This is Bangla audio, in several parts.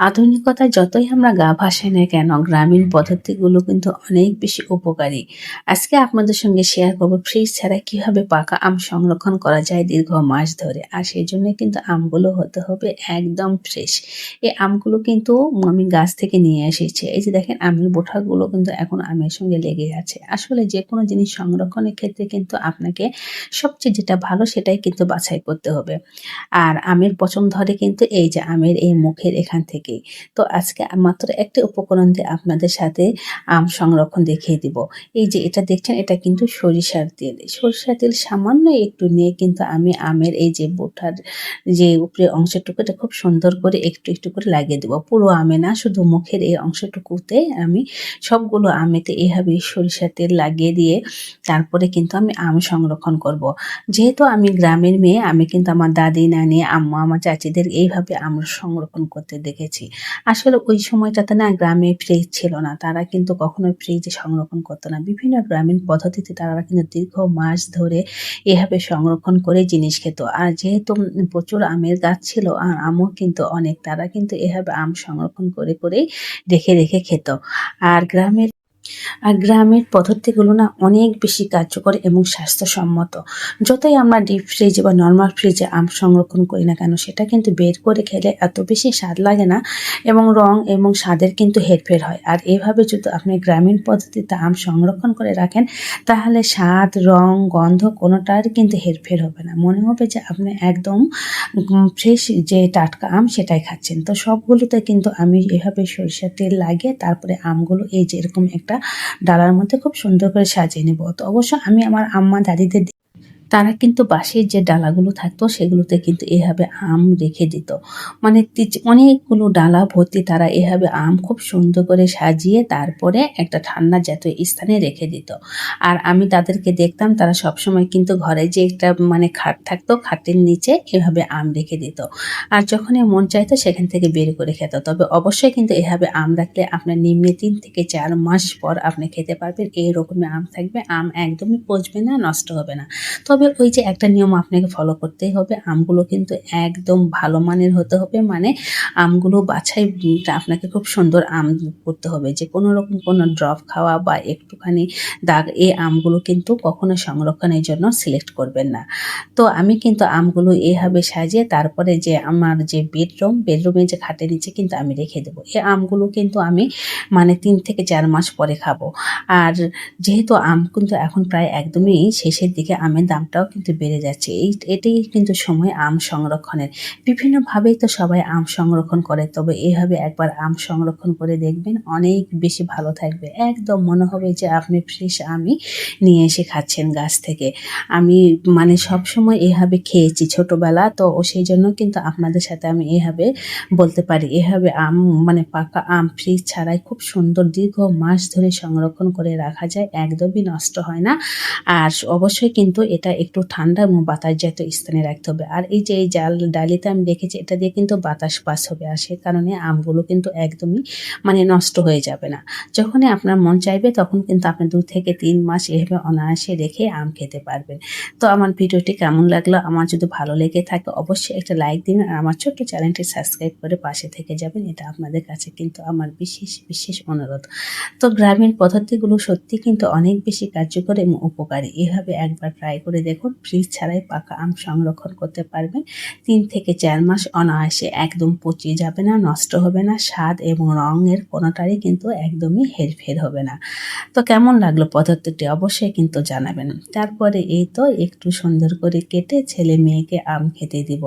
আধুনিকতায় যতই আমরা গা ভাসাই না কেন, গ্রামীণ পদ্ধতিগুলো কিন্তু অনেক বেশি উপকারী। আজকে আপনাদের সঙ্গে শেয়ার করব ফ্রিজ ছাড়া কিভাবে পাকা আম সংরক্ষণ করা যায় দীর্ঘ মাস ধরে। আর সেজন্য কিন্তু আমগুলো হতে হবে একদম ফ্রেশ। এই আমগুলো কিন্তু আমি গাছ থেকে নিয়ে এসেছি। এই যে দেখেন আমের বোঁটাগুলো কিন্তু এখন আমের সঙ্গে লেগে আছে। আসলে যেকোনো জিনিস সংরক্ষণের ক্ষেত্রে কিন্তু আপনাকে সবচেয়ে যেটা ভালো সেটাই কিন্তু বাছাই করতে হবে। আর আমের পচন ধরে কিন্তু এই যে আমের এই মুখের এখান থেকেই। তো আজকে মাত্র একটা উপকরণ দিয়ে আপনাদের সাথে আম সংরক্ষণ দেখিয়ে দিব। এই যে এটা দেখছেন এটা কিন্তু সরিষার তেল। সরিষার তেল সামান্য একটু নিয়ে কিন্তু আমি আমের এই যে বোটার যে উপরে অংশটুকু এটা খুব সুন্দর করে একটু, একটু করে লাগিয়ে দেব। পুরো আমে না, শুধু মুখের এই অংশটুকুতে আমি সবগুলো আমেতে এভাবে সরিষার তেল লাগিয়ে দিয়ে তারপরে কিন্তু আমি আম সংরক্ষণ করব। যেহেতু আমি গ্রামের মেয়ে, আমি কিন্তু আমার দাদি, নানি, আম্মা, আমার চাচিদের এইভাবে আম সংরক্ষণ করতে দেখেছি। আসলে ওই সময়টাতে না গ্রামে ফ্রিজ ছিল না। তারা কিন্তু কখনোই ফ্রিজে সংরক্ষণ করতো না। বিভিন্ন গ্রামীণ পদ্ধতিতে তারা কিন্তু দীর্ঘ মাস ধরে এভাবে সংরক্ষণ করে জিনিস খেত। আর যেহেতু প্রচুর আমের গাছ ছিল আর আমও কিন্তু অনেক, তারা কিন্তু এভাবে আম সংরক্ষণ করে, করেই রেখে, রেখে খেত। আর গ্রামের পদ্ধতিগুলো না অনেক বেশি কার্যকর এবং স্বাস্থ্যসম্মত। যতই আমরা ডিপ ফ্রিজে বা নর্মাল ফ্রিজে আম সংরক্ষণ করি না কেন, সেটা কিন্তু বের করে খেলে এত বেশি স্বাদ লাগে না এবং রং এবং স্বাদের কিন্তু হেরফের হয়। আর এভাবে যদি আপনি গ্রামীণ পদ্ধতিতে আম সংরক্ষণ করে রাখেন, তাহলে স্বাদ, রং, গন্ধ কোনোটার কিন্তু হেরফের হবে না। মনে হবে যে আপনি একদম ফ্রেশ যে টাটকা আম সেটাই খাচ্ছেন। তো সবগুলোতে কিন্তু আমি এভাবে সরিষার তেল লাগিয়ে তারপরে আমগুলো এই যে এরকম একটা ডালার মধ্যে খুব সুন্দর করে সাজিয়ে নেব। তো অবশ্য আমি আমার আম্মা দাদিদের তারা কিন্তু বাঁশের যে ডালাগুলো থাকতো সেগুলোতে কিন্তু এভাবে আম রেখে দিত। মানে অনেকগুলো ডালা ভর্তি তারা এভাবে আম খুব সুন্দর করে সাজিয়ে তারপরে একটা ঠান্ডা জাতীয় স্থানে রেখে দিত। আর আমি তাদেরকে দেখতাম তারা সবসময় কিন্তু ঘরে যে একটা মানে খাট থাকতো, খাটের নিচে এভাবে আম রেখে দিত। আর যখনই মন চাইতো সেখান থেকে বের করে খেত। তবে অবশ্যই কিন্তু এভাবে আম রাখলে আপনার নিম্নে ৩ থেকে ৪ মাস পর আপনি খেতে পারবেন। এই রকমের আম থাকবে, আম একদমই পচবে না, নষ্ট হবে না। তবে ওই যে একটা নিয়ম আপনাকে ফলো করতেই হবে, আমগুলো কিন্তু একদম ভালো মানের হতে হবে। মানে আমগুলো বাছাই আপনাকে খুব সুন্দর আম করতে হবে, যে কোনো রকম কোনো ড্রপ খাওয়া বা একটুখানি দাগ এই আমগুলো কিন্তু কখনো সংরক্ষণের জন্য সিলেক্ট করবেন না। তো আমি কিন্তু আমগুলো এভাবে সাজিয়ে তারপরে যে আমার যে বেডরুমে যে খাটের নিচে কিন্তু আমি রেখে দেবো। এই আমগুলো কিন্তু আমি মানে ৩ থেকে ৪ মাস পরে খাবো। আর যেহেতু আম কিন্তু এখন প্রায় একদমই শেষের দিকে, আমের দামটাও কিন্তু বেড়ে যাচ্ছে। এটাই কিন্তু সময় আম সংরক্ষণের। বিভিন্নভাবেই তো সবাই আম সংরক্ষণ করে, তবে এভাবে একবার আম সংরক্ষণ করে দেখবেন, অনেক বেশি ভালো থাকবে। একদম মনে হবে যে আপনি ফ্রেশ আমই নিয়ে এসে খাচ্ছেন গাছ থেকে। আমি মানে সবসময় এভাবে খেয়েছি ছোটবেলা, তো সেই জন্য কিন্তু আপনাদের সাথে আমি এভাবে বলতে পারি। এভাবে আম মানে পাকা আম ফ্রিজ ছাড়াই খুব সুন্দর দীর্ঘ মাস ধরে সংরক্ষণ করে রাখা যায়, একদমই নষ্ট হয় না। আর অবশ্যই কিন্তু এটা একটু ঠান্ডা এবং বাতাস জাতীয় স্থানে রাখতে হবে। আর এই যে এই ডালিতে আমি রেখেছি, এটা দিয়ে কিন্তু বাতাস পাস হবে, আর সে কারণে আমগুলো কিন্তু একদমই মানে নষ্ট হয়ে যাবে না। যখনই আপনার মন চাইবে তখন কিন্তু আপনি 2 থেকে 3 মাস এভাবে অনায়াসে রেখে আম খেতে পারবেন। তো আমার ভিডিওটি কেমন লাগলো? আমার যদি ভালো লেগে থাকে অবশ্যই একটা লাইক দিবেন আর আমার ছোট্ট চ্যানেলটি সাবস্ক্রাইব করে পাশে থেকে যাবেন। এটা আপনাদের কাছে কিন্তু আমার বিশেষ, বিশেষ অনুরোধ। তো গ্রামীণ পদ্ধতিগুলো সত্যি কিন্তু অনেক বেশি কার্যকর এবং উপকারী। এভাবে একবার ট্রাই করে দেখুন, ফ্রিজ ছাড়াই পাকা আম সংরক্ষণ করতে পারবেন। ৩ থেকে ৪ মাস অনায়াসে, একদম পচে যাবে না, নষ্ট হবে না, স্বাদ এবং রঙের কোনোটারই কিন্তু একদমই হেরফের হবে না। তো কেমন লাগলো পদ্ধতিটি অবশ্যই কিন্তু জানাবেন। তারপরে এই তো একটু সুন্দর করে কেটে ছেলে মেয়েকে আম খেতে দিব।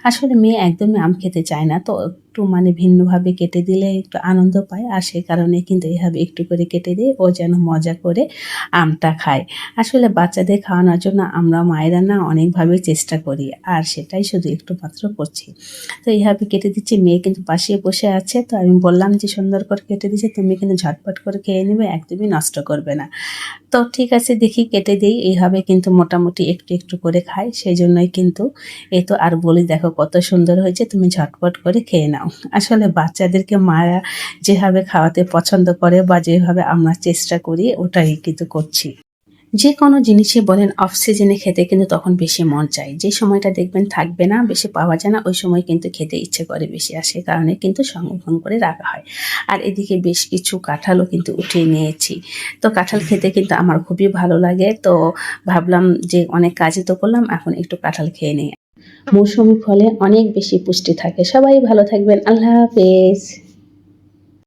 আসলে মেয়ে একদমই আম খেতে চায় না, তো একটু মানে ভিন্নভাবে কেটে দিলে একটু আনন্দ পায়, আর সে কারণে কিন্তু এভাবে একটু করে কেটে দিই, ও যেন মজা করে আমটা খায়। আসলে বাচ্চাদের খাওয়ানোর জন্য আমরা মায়েরা না অনেকভাবে চেষ্টা করি, আর সেটাই শুধু একটু মাত্র করছি। তো এইভাবে কেটে দিচ্ছি, মেয়ে কিন্তু পাশে বসে আছে। তো আমি বললাম যে সুন্দর করে কেটে দিচ্ছি, তুমি কিন্তু ঝটপট করে খেয়ে নেবে, একদমই নষ্ট করবে না। তো ঠিক আছে দেখি কেটে দেই, এইভাবে কিন্তু মোটামুটি একটু একটু করে খাই, সেই জন্যই কিন্তু এই তো আর বলি দেখো কত সুন্দর হয়েছে, তুমি ঝটপট করে খেয়ে নাও। আসলে বাচ্চাদেরকে মারা যেভাবে খাওয়াতে পছন্দ করে বা যেভাবে আমরা চেষ্টা করি ওটাই কিন্তু করছি। যে কোনো জিনিসই বলেন অফ সিজনে খেতে কিন্তু তখন বেশি মন চায়। যে সময়টা দেখবেন থাকবে না, বেশি পাওয়া যায় না, ওই সময় কিন্তু খেতে ইচ্ছে করে বেশি। আর সে কারণে কিন্তু সংরক্ষণ করে রাখা হয়। আর এদিকে বেশ কিছু কাঁঠালও কিন্তু উঠিয়ে নিয়েছি। তো কাঁঠাল খেতে কিন্তু আমার খুবই ভালো লাগে। তো ভাবলাম যে অনেক কাজই তো করলাম, এখন একটু কাঁঠাল খেয়ে নিই। মৌসুমী ফলে অনেক বেশি পুষ্টি থাকে। সবাই ভালো থাকবেন। আল্লাহ হাফেজ।